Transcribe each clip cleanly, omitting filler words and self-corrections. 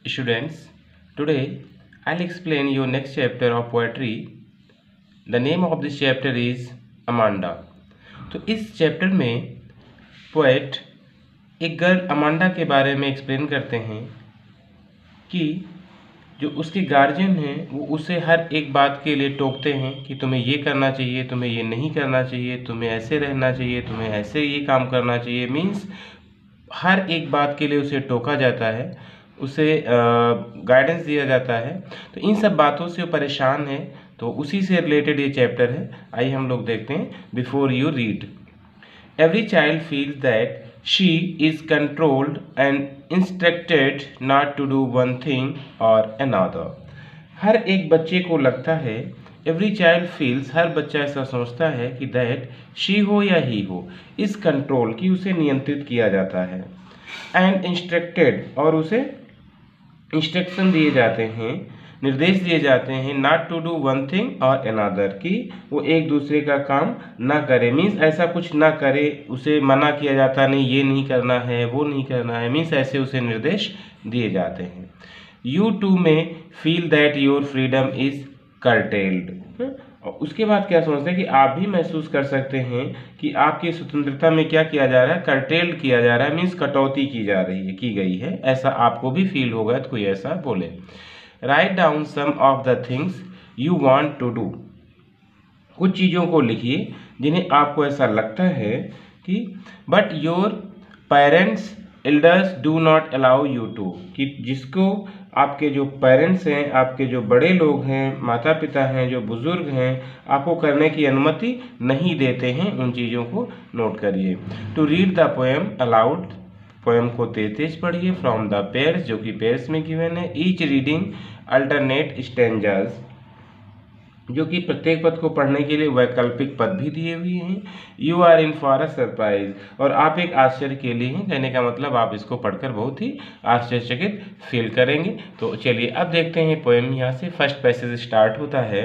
Students, today I'll explain your next chapter of poetry. The name of this chapter is Amanda. तो इस chapter में poet एक girl Amanda के बारे में एक्सप्लेन करते हैं कि जो उसके गार्जियन हैं वो उसे हर एक बात के लिए टोकते हैं कि तुम्हें ये करना चाहिए, तुम्हें ये नहीं करना चाहिए, तुम्हें ऐसे रहना चाहिए, तुम्हें ऐसे ये काम करना चाहिए। मीन्स हर एक बात के लिए उसे टोका जाता है, उसे गाइडेंस दिया जाता है। तो इन सब बातों से वो परेशान है, तो उसी से रिलेटेड ये चैप्टर है। आइए हम लोग देखते हैं। Before you read, every child feels that she is controlled and instructed not to do one thing और अनदर। हर एक बच्चे को लगता है, एवरी चाइल्ड फील्स, हर बच्चा ऐसा सोचता है कि दैट शी हो या ही हो, इस कंट्रोल की उसे नियंत्रित किया जाता है, एंड इंस्ट्रक्टेड, और उसे इंस्ट्रक्शन दिए जाते हैं, निर्देश दिए जाते हैं, not to do one thing और अनदर, कि वो एक दूसरे का काम ना करे। मीन्स ऐसा कुछ ना करे, उसे मना किया जाता नहीं, ये नहीं करना है, वो नहीं करना है। मीन्स ऐसे उसे निर्देश दिए जाते हैं। यू टू में feel that your freedom is curtailed. और उसके बाद क्या सोचते हैं कि आप भी महसूस कर सकते हैं कि आपकी स्वतंत्रता में क्या किया जा रहा है, कर्टेल्ड किया जा रहा है। मीन्स कटौती की जा रही है, की गई है। ऐसा आपको भी फील होगा तो कोई ऐसा बोले। Write down some of the things you want to do. कुछ चीज़ों को लिखिए जिन्हें आपको ऐसा लगता है कि but your parents elders do not allow you to, कि जिसको आपके जो पेरेंट्स हैं, आपके जो बड़े लोग हैं, माता पिता हैं, जो बुजुर्ग हैं, आपको करने की अनुमति नहीं देते हैं। उन चीज़ों को नोट करिए। To read the poem aloud, poem को तेज तेज पढ़िए। फ्रॉम द पेयर्स, जो कि पेयर्स में गिवन है। ईच रीडिंग अल्टरनेट स्टेंजास, जो कि प्रत्येक पद को पढ़ने के लिए वैकल्पिक पद भी दिए हुए हैं। You are in for a surprise, और आप एक आश्चर्य के लिए हैं। कहने का मतलब आप इसको पढ़कर बहुत ही आश्चर्यचकित फील करेंगे। तो चलिए अब देखते हैं पोएम। यहाँ से फर्स्ट पैसेज स्टार्ट होता है।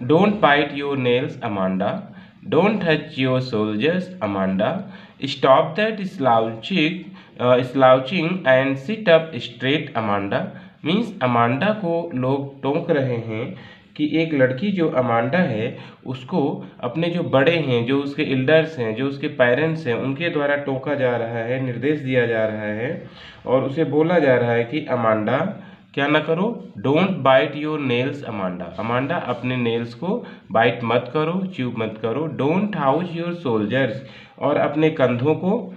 Don't bite your nails Amanda, don't touch your soldiers Amanda, stop that slouching and sit up straight Amanda. Means Amanda को लोग टोक रहे हैं कि एक लड़की जो अमांडा है उसको अपने जो बड़े हैं, जो उसके एल्डर्स हैं, जो उसके पेरेंट्स हैं, उनके द्वारा टोका जा रहा है, निर्देश दिया जा रहा है, और उसे बोला जा रहा है कि अमांडा क्या ना करो, don't bite your nails Amanda, Amanda अपने नेल्स को बाइट मत करो, च्यू मत करो। डोंट हाउस योर सोल्जर्स, और अपने कंधों को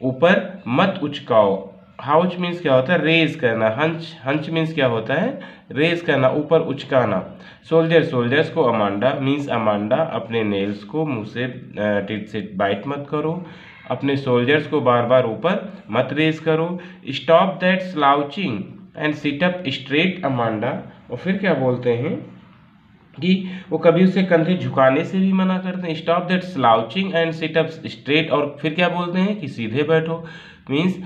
ऊपर मत उचकाओ। हाउच मीन्स क्या होता है, रेज करना। हंच, हंच मीन्स क्या होता है, रेज करना, ऊपर उचकाना। सोल्जर, सोल्जर्स को अमांडा, मीन्स अमांडा अपने नेल्स को मुंह से टिट से बाइट मत करो, अपने सोल्जर्स को बार बार ऊपर मत रेज करो। Stop that slouching and sit up straight Amanda, और फिर क्या बोलते हैं कि वो कभी उसे कंधे झुकाने से भी मना करते हैं। Stop that slouching and sit up straight, और फिर क्या बोलते हैं कि सीधे बैठो। मीन्स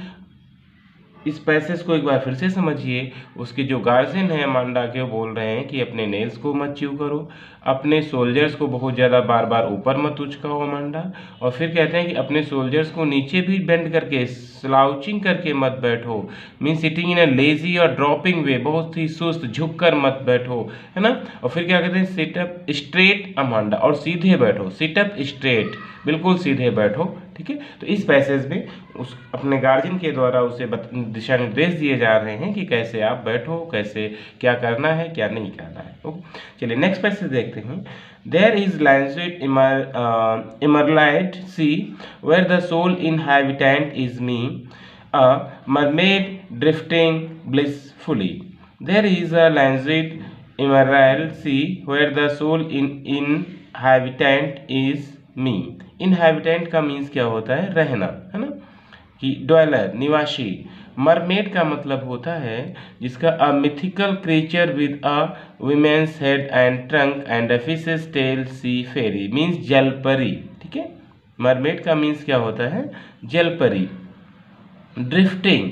इस पैसेज को एक बार फिर से समझिए। उसके जो गार्जियन है अमांडा के, वो बोल रहे हैं कि अपने नेल्स को मत च्यू करो, अपने सोल्जर्स को बहुत ज़्यादा बार बार ऊपर मत उचकाओ अमांडा, और फिर कहते हैं कि अपने सोल्जर्स को नीचे भी बेंड करके, स्लाउचिंग करके मत बैठो। Mean sitting in a lazy और ड्रॉपिंग वे, बहुत ही सुस्त झुक कर मत बैठो, है ना। और फिर क्या कहते हैं, सिट अप स्ट्रेट अमांडा, और सीधे बैठो। सिट अप स्ट्रेट, बिल्कुल सीधे बैठो। ठीक है। तो इस पैसेज में उस अपने गार्जियन के द्वारा उसे दिशा निर्देश दिए जा रहे हैं कि कैसे आप बैठो, कैसे क्या करना है, क्या नहीं करना है। ओके, चलिए नेक्स्ट पैसेज देखते हैं। There is landscape emerald sea where the sole inhabitant is me, a mermaid drifting blissfully. There is a landscape emerald sea where the sole inhabitant is me. Inhabitant का means क्या होता है, रहना, है ना, कि ड्वेलर, निवासी। मरमेड का मतलब होता है जिसका a mythical creature with a woman's head and trunk and a fish's tail, sea fairy, means जलपरी। ठीक है। मरमेड का मीन्स क्या होता है, जलपरी। ड्रिफ्टिंग,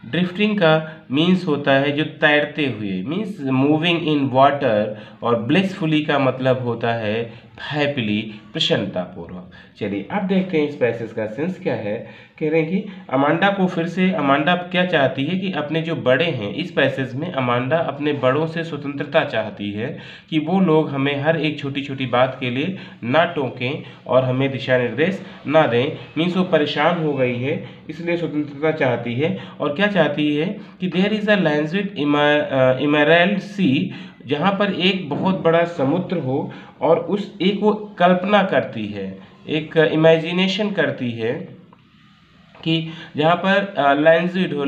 ड्रिफ्टिंग का मीन्स होता है जो तैरते हुए, मीन्स मूविंग इन वाटर, और ब्लिसफुली का मतलब होता है हैप्पीली, प्रसन्नतापूर्वक। चलिए अब देखते हैं इस पैसेज का सेंस क्या है। कह रहे हैं कि अमांडा को फिर से, अमांडा क्या चाहती है कि अपने जो बड़े हैं, इस पैसेज में अमांडा अपने बड़ों से स्वतंत्रता चाहती है कि वो लोग हमें हर एक छोटी छोटी बात के लिए ना टोकें और हमें दिशा निर्देश ना दें। मीन्स वो परेशान हो गई है, इसलिए स्वतंत्रता चाहती है। और क्या चाहती है कि देयर इज़ अ लैंडस्विथ इमराल्ड सी, जहाँ पर एक बहुत बड़ा समुद्र हो, और उस एक वो कल्पना करती है, एक इमेजिनेशन करती है कि जहाँ पर लैंडस्विथ हो,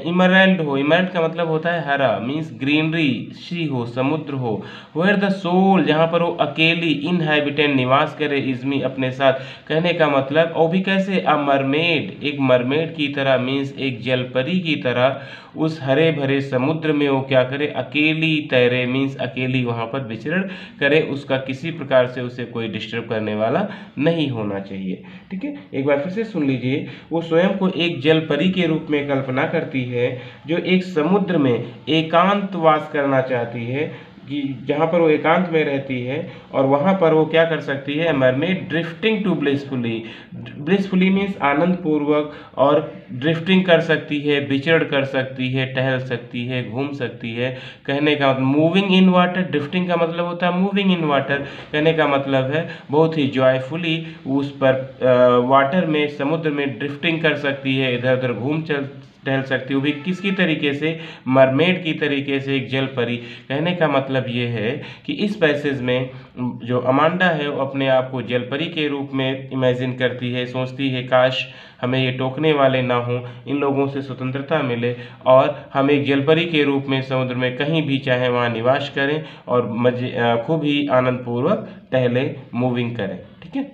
इमराल्ड हो, इमराल्ड का मतलब होता है हरा, मीन्स ग्रीनरी, सी हो, समुद्र हो। वेयर द सोल, जहाँ पर वो अकेली, इनहैबिटेंट, निवास करे, इजमी, अपने साथ। कहने का मतलब, और भी कैसे, अ मरमेड, एक मरमेड की तरह, मीन्स एक जलपरी की तरह उस हरे भरे समुद्र में वो क्या करे, अकेली तैरे, मीन्स अकेली वहाँ पर विचरण करे, उसका किसी प्रकार से उसे कोई डिस्टर्ब करने वाला नहीं होना चाहिए। ठीक है, एक बार फिर से सुन लीजिए। वो स्वयं को एक जलपरी के रूप में कल्पना करती है, जो एक समुद्र में एकांतवास करना चाहती है, कि जहाँ पर वो एकांत में रहती है, और वहाँ पर वो क्या कर सकती है, mermaid drifting to blissfully, blissfully means आनंद पूर्वक, और ड्रिफ्टिंग कर सकती है, विचरण कर सकती है, टहल सकती है, घूम सकती है। कहने का मतलब मूविंग इन वाटर, ड्रिफ्टिंग का मतलब होता है मूविंग इन वाटर, कहने का मतलब है बहुत ही जॉयफुली उस पर वाटर में, समुद्र में ड्रिफ्टिंग कर सकती है, इधर उधर घूम चल टहल सकती है, वो भी किसकी तरीके से, मरमेड की तरीके से, एक जल परी। कहने का मतलब ये है कि इस पैसेज में जो अमांडा है वो अपने आप को जलपरी के रूप में इमेजिन करती है, सोचती है काश हमें ये टोकने वाले ना हों, इन लोगों से स्वतंत्रता मिले, और हम एक जलपरी के रूप में समुद्र में कहीं भी चाहे वहाँ निवास करें, और खूब ही आनंदपूर्वक टहलें, मूविंग करें। ठीक है,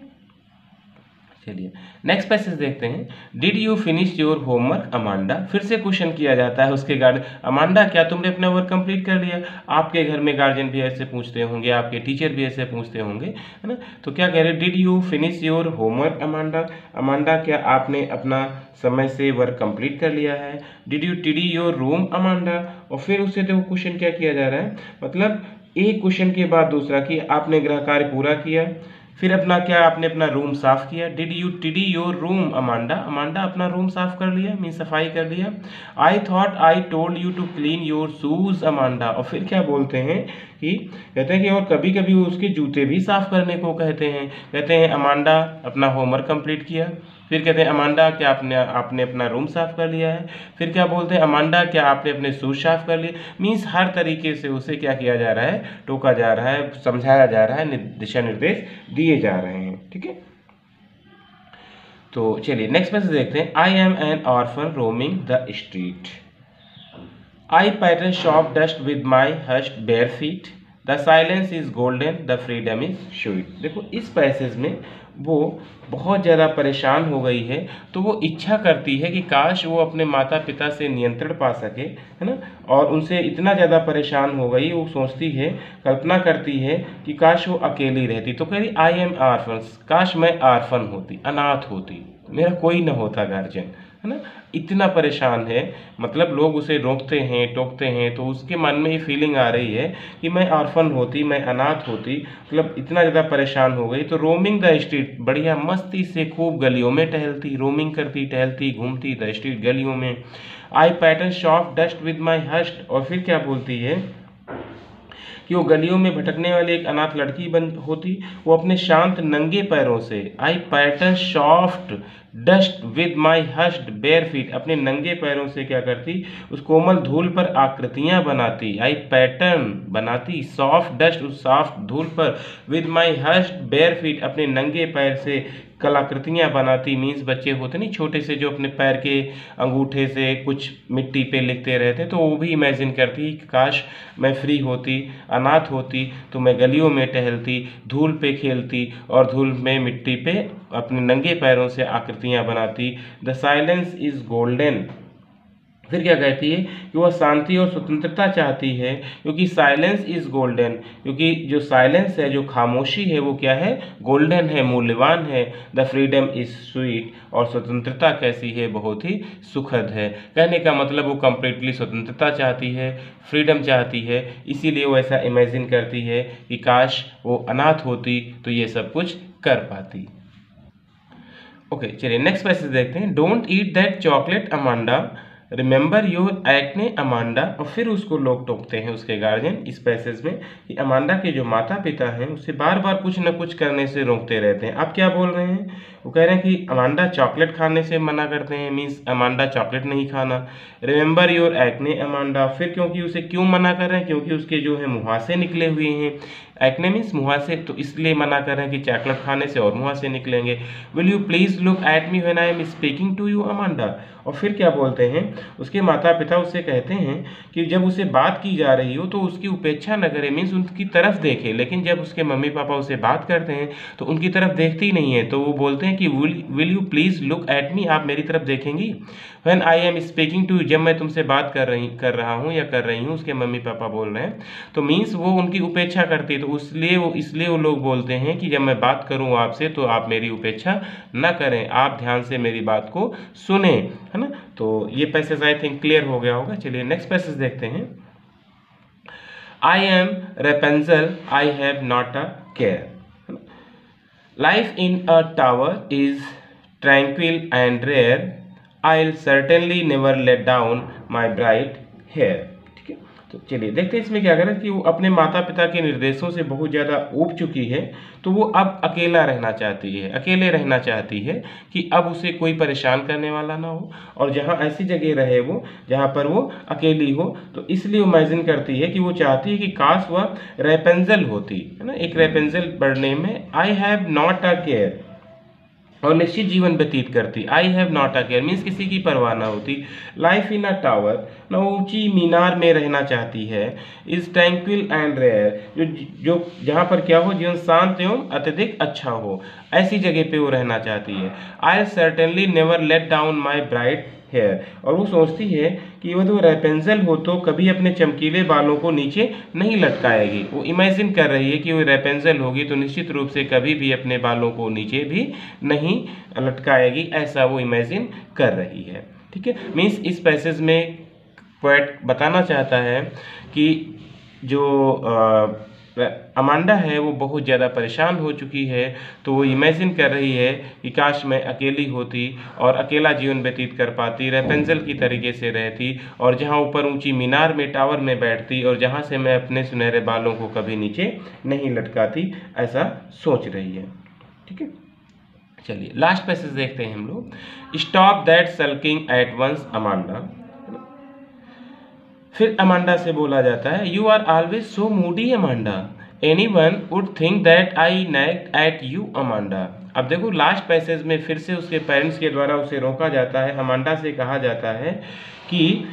चलिए नेक्स्ट पैसेज देखते हैं। Did you finish your homework Amanda, फिर से क्वेश्चन किया जाता है उसके गार्ड, अमांडा क्या तुमने अपना वर्क कंप्लीट कर लिया। आपके घर में गार्जियन भी ऐसे पूछते होंगे, आपके टीचर भी ऐसे पूछते होंगे, है ना। तो क्या कह रहे हैं, did you finish your homework Amanda, Amanda क्या आपने अपना समय से वर्क कंप्लीट कर लिया है। Did you tidy your room Amanda, और फिर उससे देखो क्वेश्चन क्या किया जा रहा है, मतलब एक क्वेश्चन के बाद दूसरा, कि आपने गृह कार्य पूरा किया, फिर अपना क्या, आपने अपना रूम साफ किया। Did you tidy your room Amanda, Amanda अपना रूम साफ कर लिया, मीन सफाई कर लिया। I thought I told you to clean your shoes Amanda, और फिर क्या बोलते हैं कि कहते हैं कि और कभी कभी उसके जूते भी साफ करने को कहते हैं। कहते हैं अमांडा अपना होमवर्क कंप्लीट किया, फिर कहते हैं अमांडा क्या आपने अपना रूम साफ कर लिया है, फिर क्या बोलते हैं अमांडा क्या आपने अपने शूज साफ कर लिए। मीन्स हर तरीके से उसे क्या किया जा रहा है, टोका जा रहा है, समझाया जा रहा है, दिशा निर्देश दिए जा रहे हैं। ठीक है, तो चलिए नेक्स्ट पैसेज देखते हैं। I am an orphan roaming the street, I pattern shop dust with my hot bare feet, the silence is golden, the freedom is sweet. देखो इस पैसेज में वो बहुत ज़्यादा परेशान हो गई है, तो वो इच्छा करती है कि काश वो अपने माता पिता से नियंत्रण पा सके, है ना, और उनसे इतना ज़्यादा परेशान हो गई, वो सोचती है, कल्पना करती है कि काश वो अकेली रहती। तो कह रही आई एम आर्फन, काश मैं आर्फन होती, अनाथ होती, मेरा कोई ना होता गार्जियन, है ना। इतना परेशान है, मतलब लोग उसे रोकते हैं, टोकते हैं, तो उसके मन में ये फीलिंग आ रही है कि मैं ऑर्फन होती, मैं अनाथ होती, मतलब इतना ज़्यादा परेशान हो गई। तो रोमिंग द स्ट्रीट, बढ़िया मस्ती से खूब गलियों में टहलती, रोमिंग करती, टहलती, घूमती द स्ट्रीट, गलियों में। I pattern shop dust with my hushed, और फिर क्या बोलती है कि वो गलियों में भटकने वाली एक अनाथ लड़की बन होती, वो अपने शांत नंगे पैरों से, I pattern soft dust with my hushed bare feet, अपने नंगे पैरों से क्या करती, उस कोमल धूल पर आकृतियां बनाती, आई पैटर्न बनाती, सॉफ्ट डस्ट उस सॉफ्ट धूल पर, with my hushed bare feet अपने नंगे पैर से कलाकृतियां बनाती। मीन्स बच्चे होते नहीं छोटे से जो अपने पैर के अंगूठे से कुछ मिट्टी पे लिखते रहते, तो वो भी इमेजिन करती कि काश मैं फ्री होती, अनाथ होती, तो मैं गलियों में टहलती, धूल पे खेलती, और धूल में मिट्टी पे अपने नंगे पैरों से आकृतियां बनाती। द साइलेंस इज गोल्डन, फिर क्या कहती है कि वह शांति और स्वतंत्रता चाहती है, क्योंकि साइलेंस इज गोल्डन, क्योंकि जो साइलेंस है, जो खामोशी है, वो क्या है, गोल्डन है, मूल्यवान है। द फ्रीडम इज स्वीट, और स्वतंत्रता कैसी है, बहुत ही सुखद है। कहने का मतलब वो कंप्लीटली स्वतंत्रता चाहती है, फ्रीडम चाहती है, इसीलिए वो ऐसा इमेजिन करती है कि काश वो अनाथ होती तो ये सब कुछ कर पाती। ओके चलिए नेक्स्ट पैसेज देखते हैं। Don't eat that chocolate Amanda, remember your acne Amanda. और फिर उसको लोग टोकते हैं, उसके गार्जियन, इस पैसेज में कि अमांडा के जो माता पिता हैं उसे बार बार कुछ न कुछ करने से रोकते रहते हैं। आप क्या बोल रहे हैं, वो कह रहे हैं कि अमांडा चॉकलेट खाने से मना करते हैं, मीन्स अमांडा चॉकलेट नहीं खाना। रिमेंबर योर एक्ने अमांडा, फिर क्योंकि उसे क्यों मना कर रहे हैं, क्योंकि उसके जो है मुहासे निकले हुए हैं। एक्ने मीन्स मुहासे, तो इसलिए मना कर रहे हैं कि चॉकलेट खाने से और मुहासे निकलेंगे। Will you please look at me when I am speaking to you Amanda. और फिर क्या बोलते हैं, उसके माता पिता उससे कहते हैं कि जब उसे बात की जा रही हो तो उसकी उपेक्षा न करे, मीन्स उनकी तरफ देखे। लेकिन जब उसके मम्मी पापा उसे बात करते हैं तो उनकी तरफ देखते ही नहीं है, तो वो बोलते हैं कि will you please look at me, आप मेरी तरफ देखेंगी। When I am speaking to you, जब मैं तुमसे बात कर रहा हूँ या कर रही हूँ, उसके मम्मी पापा बोल रहे हैं, तो मीन्स वो उनकी उपेक्षा करती है। तो इसलिए वो लोग बोलते हैं कि जब मैं बात करूँ आपसे तो आप मेरी उपेक्षा ना करें, आप ध्यान से मेरी बात को सुने, है ना। तो ये पैसेज आई थिंक क्लियर हो गया होगा। चलिए नेक्स्ट पैसेज देखते हैं। I am Rapunzel, I have not a care. Life in a tower is tranquil and rare, I will certainly never let down my bright hair. ठीक है, तो चलिए देखते हैं इसमें क्या करें कि वो अपने माता पिता के निर्देशों से बहुत ज़्यादा ऊब चुकी है, तो वो अब अकेला रहना चाहती है, अकेले रहना चाहती है कि अब उसे कोई परेशान करने वाला ना हो, और जहाँ ऐसी जगह रहे वो जहाँ पर वो अकेली हो। तो इसलिए वो इमेजिन करती है कि वो चाहती है कि काश वह रेपेंजल होती, है ना। एक रेपेंजल बर्ड नेम है, आई हैव नॉट अ केयर, और निश्चित जीवन व्यतीत करती। आई have not a care means किसी की परवाह ना होती। लाइफ इन अ टावर, न ऊंची मीनार में रहना चाहती है। इज ट्रैंक्विल एंड रेयर, जो जहाँ पर क्या हो, जीवन शांत एवं अत्यधिक अच्छा हो, ऐसी जगह पे वो रहना चाहती है। I certainly never let down my bright hair, और वो सोचती है कि यदि वो रेपेंजल हो तो कभी अपने चमकीले बालों को नीचे नहीं लटकाएगी। वो इमेजिन कर रही है कि वो रेपेंजल होगी तो निश्चित रूप से कभी भी अपने बालों को नीचे भी नहीं लटकाएगी, ऐसा वो इमेजिन कर रही है। ठीक है, मीन्स इस पैसेज में पोएट बताना चाहता है कि जो अमांडा है वो बहुत ज़्यादा परेशान हो चुकी है, तो वो इमेजिन कर रही है कि काश मैं अकेली होती और अकेला जीवन व्यतीत कर पाती, रेपेंजल की तरीके से रहती, और जहाँ ऊपर ऊंची मीनार में टावर में बैठती, और जहाँ से मैं अपने सुनहरे बालों को कभी नीचे नहीं लटकाती, ऐसा सोच रही है। ठीक है, चलिए लास्ट पैसेज देखते हैं हम लोग। Stop that sulking at once Amanda. फिर अमांडा से बोला जाता है, you are always so moody Amanda, any one would think that I nagged at you Amanda. अब देखो लास्ट पैसेज में फिर से उसके पेरेंट्स के द्वारा उसे रोका जाता है। अमांडा से कहा जाता है कि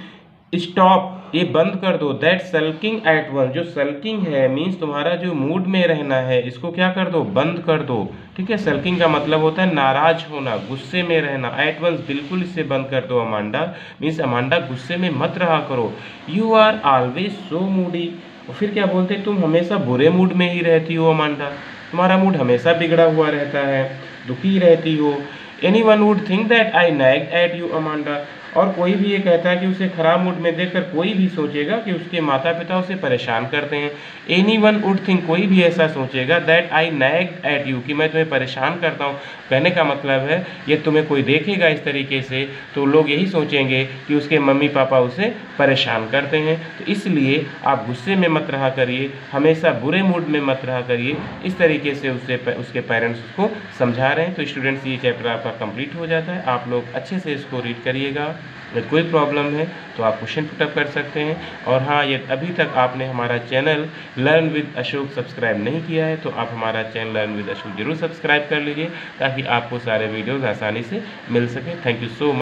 स्टॉप, ये बंद कर दो, दैट सल्किंग एट वन, जो सल्किंग है मीन्स तुम्हारा जो मूड में रहना है, इसको क्या कर दो, बंद कर दो। ठीक है, सल्किंग का मतलब होता है नाराज होना, गुस्से में रहना। एट वंस बिल्कुल इसे बंद कर दो अमांडा, मीन्स अमांडा गुस्से में मत रहा करो। You are always so moody, और फिर क्या बोलते हैं, तुम हमेशा बुरे मूड में ही रहती हो अमांडा, तुम्हारा मूड हमेशा बिगड़ा हुआ रहता है, दुखी रहती हो। Any one would think that I nagged at you Amanda, और कोई भी ये कहता है कि उसे खराब मूड में देखकर कोई भी सोचेगा कि उसके माता पिता उसे परेशान करते हैं। एनी वन वुड थिंक, कोई भी ऐसा सोचेगा, that I nagged at you, कि मैं तुम्हें परेशान करता हूँ। कहने का मतलब है ये तुम्हें कोई देखेगा इस तरीके से तो लोग यही सोचेंगे कि उसके मम्मी पापा उसे परेशान करते हैं। तो इसलिए आप गुस्से में मत रहा करिए, हमेशा बुरे मूड में मत रहा करिए, इस तरीके से उसके पेरेंट्स उसको समझा रहे हैं। तो स्टूडेंट्स ये चैप्टर आपका कंप्लीट हो जाता है। आप लोग अच्छे से इसको रीड करिएगा। अगर कोई प्रॉब्लम है तो आप क्वेश्चन पुटअप कर सकते हैं। और हाँ, ये अभी तक आपने हमारा channel learn with Ashok subscribe नहीं किया है तो आप हमारा चैनल लर्न विद अशोक जरूर सब्सक्राइब कर लीजिए, ताकि आपको सारे वीडियोज़ आसानी से मिल सके। Thank you so much.